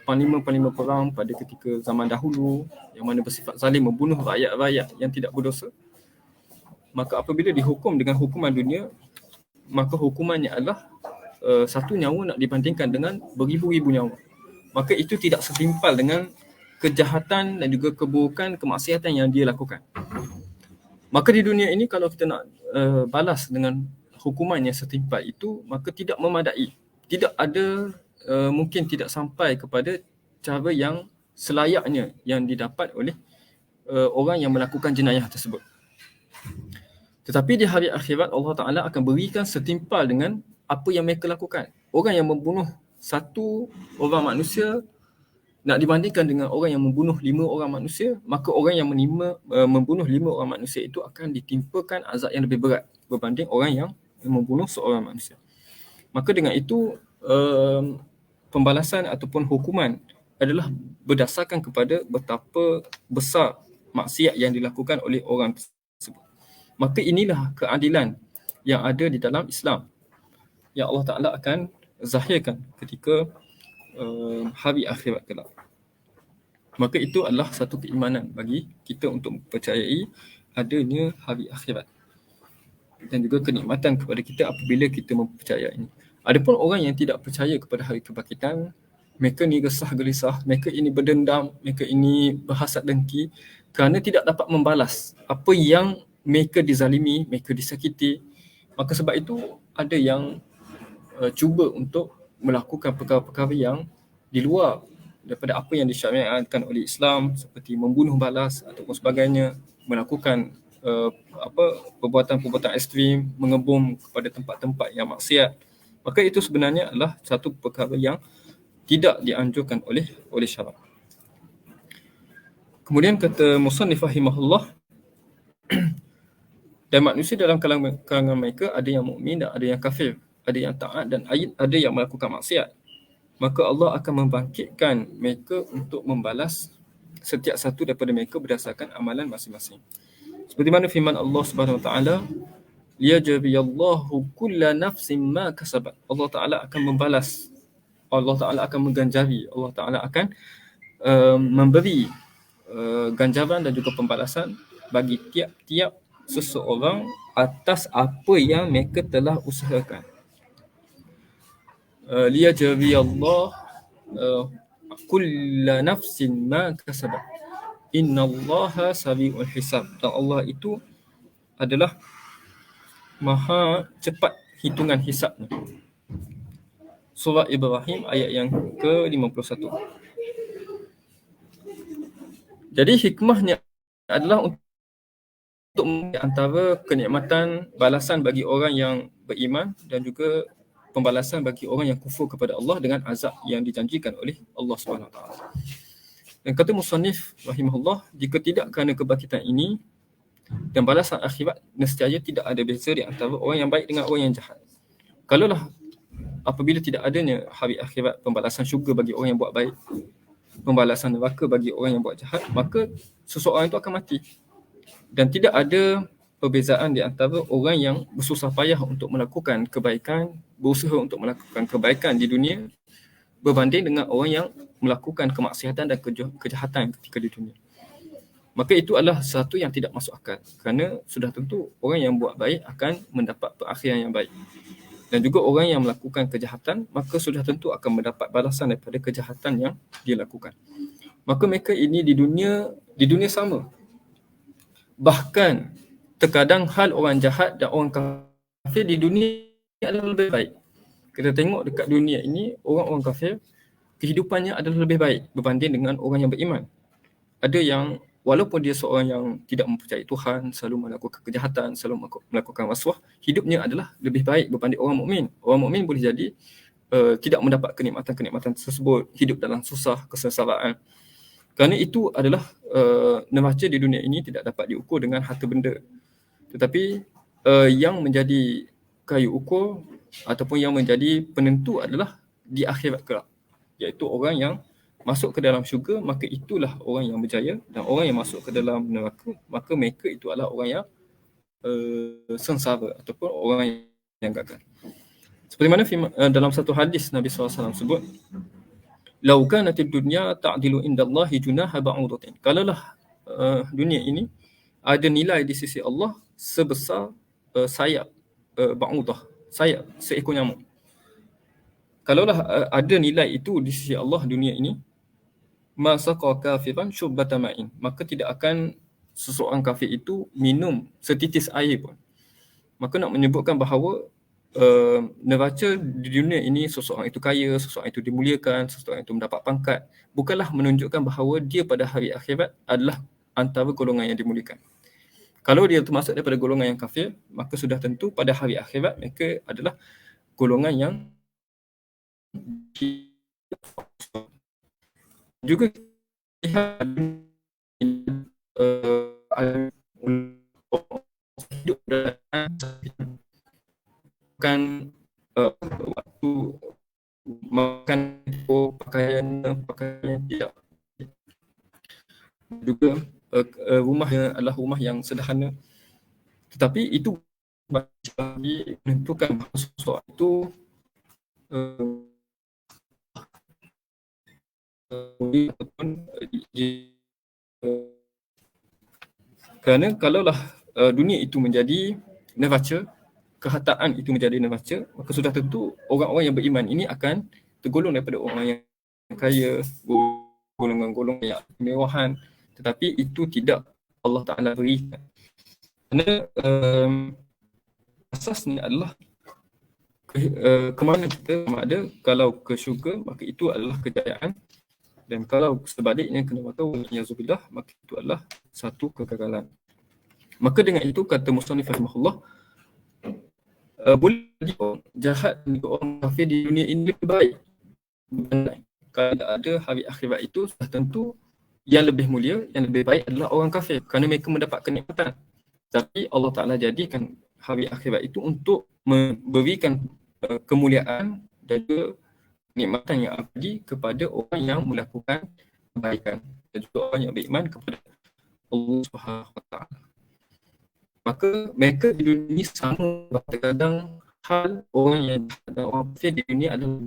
panglima-panglima perang pada ketika zaman dahulu yang mana bersifat zalim, membunuh rakyat-rakyat yang tidak berdosa, maka apabila dihukum dengan hukuman dunia, maka hukumannya adalah satu nyawa nak dibandingkan dengan beribu-ribu nyawa. Maka itu tidak setimpal dengan kejahatan dan juga keburukan, kemaksiatan yang dia lakukan. Maka di dunia ini kalau kita nak balas dengan hukuman yang setimpal itu, maka tidak memadai. Tidak ada, mungkin tidak sampai kepada cara yang selayaknya yang didapat oleh orang yang melakukan jenayah tersebut. Tetapi di hari akhirat Allah Ta'ala akan berikan setimpal dengan apa yang mereka lakukan. Orang yang membunuh satu orang manusia nak dibandingkan dengan orang yang membunuh 5 orang manusia, maka orang yang membunuh 5 orang manusia itu akan ditimpakan azab yang lebih berat berbanding orang yang membunuh seorang manusia. Maka dengan itu pembalasan ataupun hukuman adalah berdasarkan kepada betapa besar maksiat yang dilakukan oleh orang tersebut. Maka inilah keadilan yang ada di dalam Islam yang Allah Ta'ala akan zahirkan ketika hari akhirat kelak. Maka itu adalah satu keimanan bagi kita untuk percayai adanya hari akhirat dan juga kenikmatan kepada kita apabila kita mempercayainya. Adapun orang yang tidak percaya kepada hari kebangkitan, mereka ni resah gelisah, mereka ini berdendam, mereka ini berhasad dengki kerana tidak dapat membalas apa yang mereka dizalimi, mereka disakiti. Maka sebab itu ada yang cuba untuk melakukan perkara-perkara yang di luar daripada apa yang disyariatkan oleh Islam, seperti membunuh balas ataupun sebagainya, melakukan perbuatan-perbuatan ekstrim, mengebom kepada tempat-tempat yang maksiat. Maka itu sebenarnya adalah satu perkara yang tidak dianjurkan oleh syarak. Kemudian kata musannif rahimahullah, dan manusia dalam kalangan mereka ada yang mukmin dan ada yang kafir, ada yang taat dan ada yang melakukan maksiat. Maka Allah akan membangkitkan mereka untuk membalas setiap satu daripada mereka berdasarkan amalan masing-masing. Seperti mana firman Allah Subhanahu Wa Taala, liyajziyallahu kulla nafsin ma kasabat. Allah Taala akan membalas, Allah Taala akan mengganjari, Allah Taala akan memberi ganjaran dan juga pembalasan bagi tiap-tiap seseorang atas apa yang mereka telah usahakan. Liyajziyallahu kulla nafsin ma kasabat. Innallaha sari'ul hisab. Dan Allah itu adalah maha cepat hitungan hisabnya. Surah Ibrahim ayat yang ke-51. Jadi hikmahnya adalah untuk antara kenikmatan balasan bagi orang yang beriman dan juga pembalasan bagi orang yang kufur kepada Allah dengan azab yang dijanjikan oleh Allah Subhanahu Wa Taala. Dan kata musannif rahimahullah, jika tidak kerana kebangkitan ini, Dan balasan akhirat nescaya tidak ada beza di antara orang yang baik dengan orang yang jahat. Kalaulah apabila tidak adanya hari akhirat, pembalasan syurga bagi orang yang buat baik, pembalasan neraka bagi orang yang buat jahat, maka seseorang itu akan mati. Dan tidak ada perbezaan di antara orang yang bersusah payah untuk melakukan kebaikan, berusaha untuk melakukan kebaikan di dunia berbanding dengan orang yang melakukan kemaksiatan dan kejahatan ketika di dunia. Maka itu adalah sesuatu yang tidak masuk akal, kerana sudah tentu orang yang buat baik akan mendapat perakhiran yang baik, dan juga orang yang melakukan kejahatan maka sudah tentu akan mendapat balasan daripada kejahatan yang dia lakukan. Maka mereka ini di dunia sama. Bahkan terkadang hal orang jahat dan orang kafir di dunia adalah lebih baik. Kita tengok dekat dunia ini, orang-orang kafir kehidupannya adalah lebih baik berbanding dengan orang yang beriman. Ada yang walaupun dia seorang yang tidak mempercayai Tuhan, selalu melakukan kejahatan, selalu melakukan rasuah, hidupnya adalah lebih baik berbanding orang mukmin. Orang mukmin boleh jadi tidak mendapat kenikmatan-kenikmatan tersebut, hidup dalam susah, kesengsaraan. Kerana itu adalah neraca di dunia ini tidak dapat diukur dengan harta benda. Tetapi yang menjadi kayu ukur ataupun yang menjadi penentu adalah di akhirat kelak, iaitu orang yang masuk ke dalam syurga, maka itulah orang yang berjaya, dan orang yang masuk ke dalam neraka, maka mereka itu adalah orang yang sengsara ataupun orang yang gagal. Seperti mana dalam satu hadis Nabi SAW sebut, "Lau kanatid dunya ta'dilu indallahi junaha ba'udatin." Kalaulah dunia ini ada nilai di sisi Allah sebesar sayap ba'udah, sayap seekor nyamuk. Kalaulah ada nilai itu di sisi Allah dunia ini, masaqa kafiran syubbata ma'in, maka tidak akan seseorang kafir itu minum setitis air pun. Maka nak menyebutkan bahawa neraca di dunia ini, seseorang itu kaya, seseorang itu dimuliakan, seseorang itu mendapat pangkat, bukanlah menunjukkan bahawa dia pada hari akhirat adalah antara golongan yang dimuliakan. Kalau dia termasuk daripada golongan yang kafir, maka sudah tentu pada hari akhirat mereka adalah golongan yang juga lihat hidup bukan waktu makan pakaian tidak, juga rumahnya adalah rumah yang sederhana, tetapi itu bagi menentukan bahawa seseorang itu kerana kalaulah dunia itu menjadi neraca, kehartaan itu menjadi neraca, maka sudah tentu orang-orang yang beriman ini akan tergolong daripada orang yang kaya, golongan-golongan yang kemewahan, tetapi itu tidak Allah Ta'ala berikan. Kerana asasnya adalah ke mana kita sama ada, kalau ke syurga maka itu adalah kejayaan, dan kalau sebaliknya ke neraka, waliyahzubillah, maka itu adalah satu kegagalan. Maka dengan itu kata musannif rahimahullah, boleh jadi orang jahat dan orang kafir di dunia ini lebih baik. Kalau ada hari akhirat itu, sudah tentu yang lebih mulia, yang lebih baik adalah orang kafir, kerana mereka mendapat kenikmatan. Tapi Allah Ta'ala jadikan hari akhirat itu untuk memberikan kemuliaan dan juga nikmatan yang abadi kepada orang yang melakukan kebaikan, dan juga orang yang beriman kepada Allah Subhanahu Wa Ta'ala. Maka mereka di dunia ini sama, kadang hal orang yang ada orang kafir di dunia adalah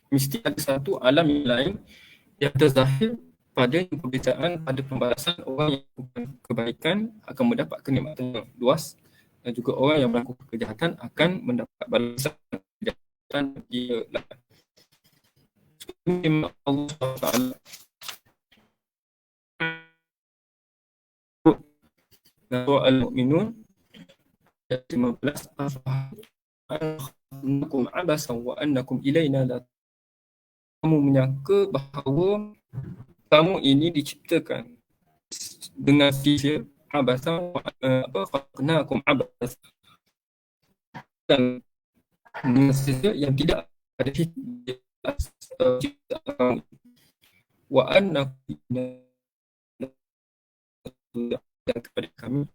mesti ada satu alam yang lain yang terzahir pada perbezaan pada pembalasan. Orang yang melakukan kebaikan akan mendapat kenikmatan yang luas, dan juga orang yang melakukan kejahatan akan mendapat balasan kejahatan dia lakukan. Allah Taala Surah Al-Mu'minun ayat 15, annakum abasan wa annakum ilaina la. Kamu menyangka bahawa kamu ini diciptakan dengan sia-sia, abasan khalaqnakum abasan, dan dengan sia-sia yang tidak ada ciptaan, wa annakum dan kepada kami.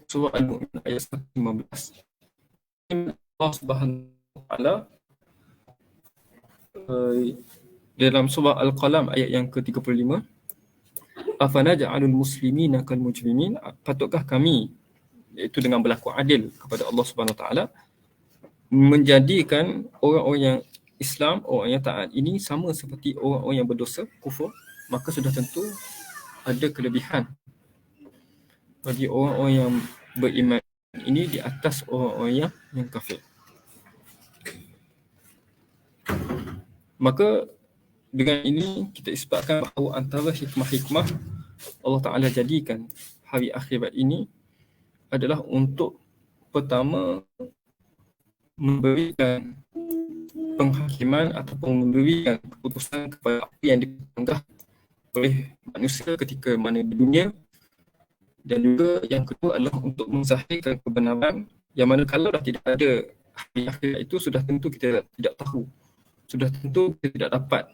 Surah Al-Mu'min ayat 115. Allah Subhanahu wa taala dalam surah Al-Qalam ayat yang ke-35, afanaj'alul muslimina kal mujrimin, patutkah kami, iaitu dengan berlaku adil kepada Allah Subhanahu wa taala, menjadikan orang-orang yang Islam, orang yang taat ini sama seperti orang-orang yang berdosa, kufur? Maka sudah tentu ada kelebihan bagi orang-orang yang beriman ini di atas orang-orang yang kafir. Maka dengan ini kita isbatkan bahawa antara hikmah-hikmah Allah Ta'ala jadikan hari akhirat ini adalah untuk pertama memberikan penghakiman ataupun memberikan keputusan kepada apa yang dipanggah oleh manusia ketika mana di dunia, dan juga yang kedua adalah untuk menzahirkan kebenaran yang mana kalau dah tidak ada hari akhirat itu sudah tentu kita tidak tahu, sudah tentu kita tidak dapat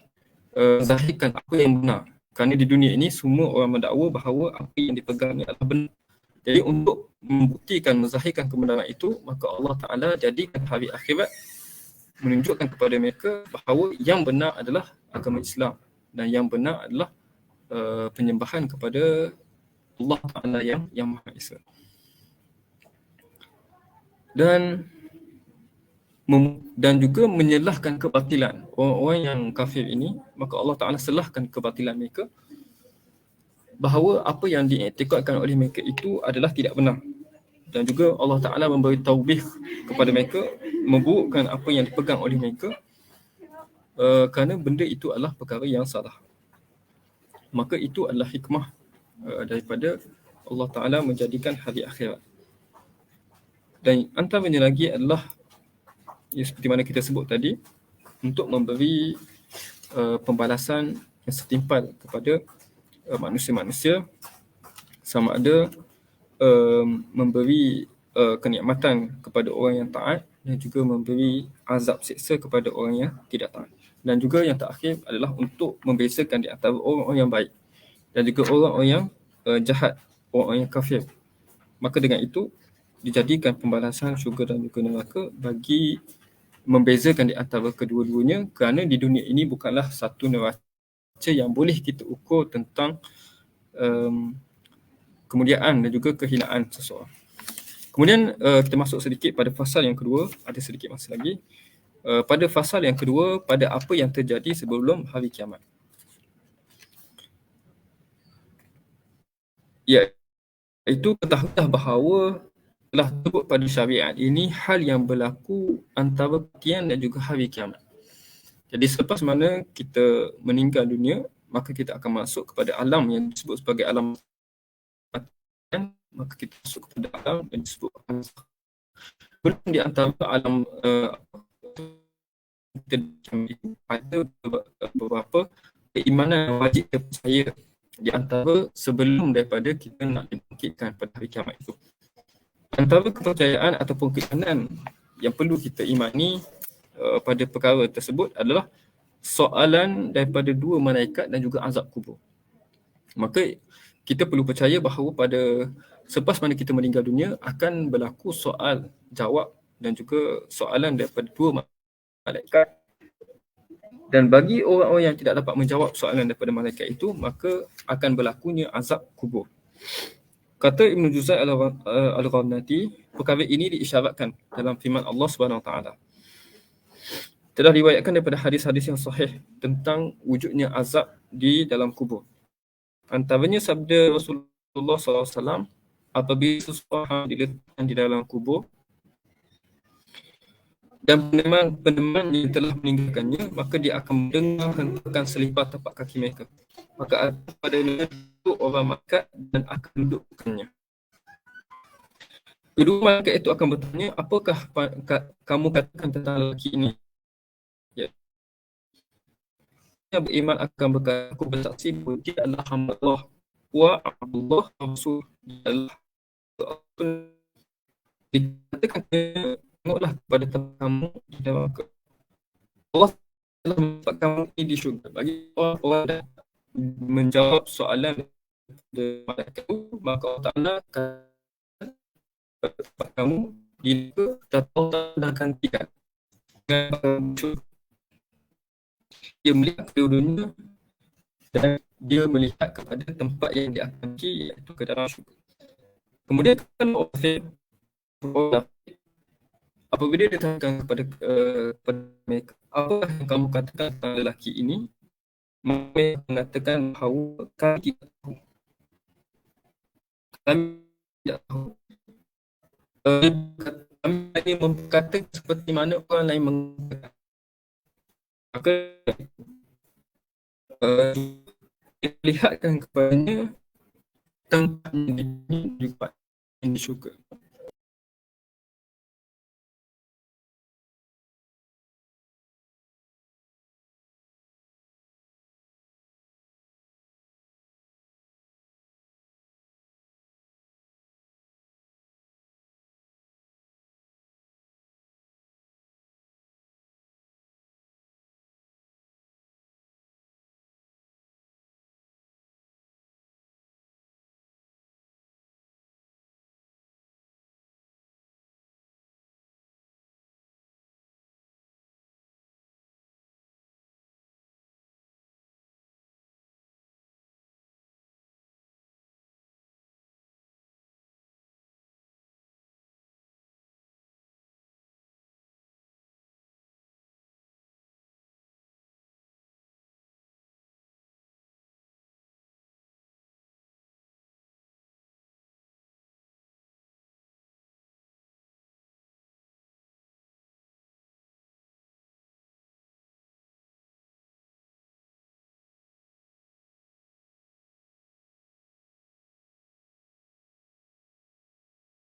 zahirkan apa yang benar, kerana di dunia ini semua orang mendakwa bahawa apa yang dipegangnya adalah benar. Jadi untuk membuktikan, menzahirkan kebenaran itu, maka Allah Ta'ala jadikan hari akhirat menunjukkan kepada mereka bahawa yang benar adalah agama Islam dan yang benar adalah penyembahan kepada Allah Ta'ala yang Maha Esa. Dan juga menyelahkan kebatilan orang-orang yang kafir ini, maka Allah Ta'ala selahkan kebatilan mereka bahawa apa yang diiktikadkan oleh mereka itu adalah tidak benar. Dan juga Allah Ta'ala memberi taubih kepada mereka, memburukkan apa yang dipegang oleh mereka kerana benda itu adalah perkara yang salah. Maka itu adalah hikmah daripada Allah Ta'ala menjadikan hari akhirat. Dan antaranya lagi adalah seperti mana kita sebut tadi, untuk memberi pembalasan yang setimpal kepada manusia-manusia, sama ada memberi kenikmatan kepada orang yang taat dan juga memberi azab siksa kepada orang yang tidak taat. Dan juga yang terakhir adalah untuk membezakan di antara orang-orang yang baik dan juga orang-orang yang jahat, orang-orang yang kafir. Maka dengan itu dijadikan pembalasan syurga dan juga neraka bagi membezakan di antara kedua-duanya, kerana di dunia ini bukanlah satu neraca yang boleh kita ukur tentang kemuliaan dan juga kehinaan seseorang. Kemudian kita masuk sedikit pada fasal yang kedua, ada sedikit masa lagi. Pada fasal yang kedua, pada apa yang terjadi sebelum hari kiamat. Iaitu ketahuilah bahawa telah terbut pada syariat ini hal yang berlaku antara kematian dan juga hari kiamat. Jadi selepas mana kita meninggal dunia, maka kita akan masuk kepada alam yang disebut sebagai alam kematian, maka kita masuk kepada alam yang disebut belum di antara alam itu ada beberapa keimanan yang wajib kita percaya di antara sebelum daripada kita nak dibangkitkan pada hari kiamat itu. Antara kepercayaan ataupun keimanan yang perlu kita imani pada perkara tersebut adalah soalan daripada dua malaikat dan juga azab kubur. Maka kita perlu percaya bahawa pada selepas mana kita meninggal dunia akan berlaku soal jawab dan juga soalan daripada dua malaikat. Dan bagi orang-orang yang tidak dapat menjawab soalan daripada malaikat itu, maka akan berlakunya azab kubur. Kata Ibn Juzay Al-Ghamnati, perkara ini diisyaratkan dalam firman Allah Subhanahu Wa Taala. Telah riwayatkan daripada hadis-hadis yang sahih tentang wujudnya azab di dalam kubur. Antaranya sabda Rasulullah SAW, apabila seseorang diletakkan di dalam kubur dan peneman yang telah meninggalkannya, maka dia akan mendengar hentakan selipar tapak kaki mereka. Maka ada padanya itu orang malaikat dan akan dudukkannya. Kedua malaikat itu akan bertanya, apakah kamu katakan tentang lelaki ini? Yang beriman akan berkata, aku bersaksi bahawa dia adalah hamba Allah wa Abdullah Rasul. Dia adalah dikatakan, tengoklah kepada kamu di dalam Allah tempat kamu ini di syurga. Bagi orang dah menjawab soalan daripada malaikat itu, maka Allah Ta'ala akan tempat kamu di neraka, dan Allah Ta'ala akan gantikan dengan syurga. Dia melihat kedua-duanya dan dia melihat kepada tempat yang dia akan pergi, iaitu ke dalam syurga. Kemudian kalau orang apabila dia tanyakan kepada mereka, apa yang kamu katakan tentang lelaki ini, mereka mengatakan bahawa kami tidak tahu. Kami tidak tahu. Kami hanya berkata seperti mana orang lain mengatakan. Maka lihatkan kepadanya tempatnya di dunia juga di syurga.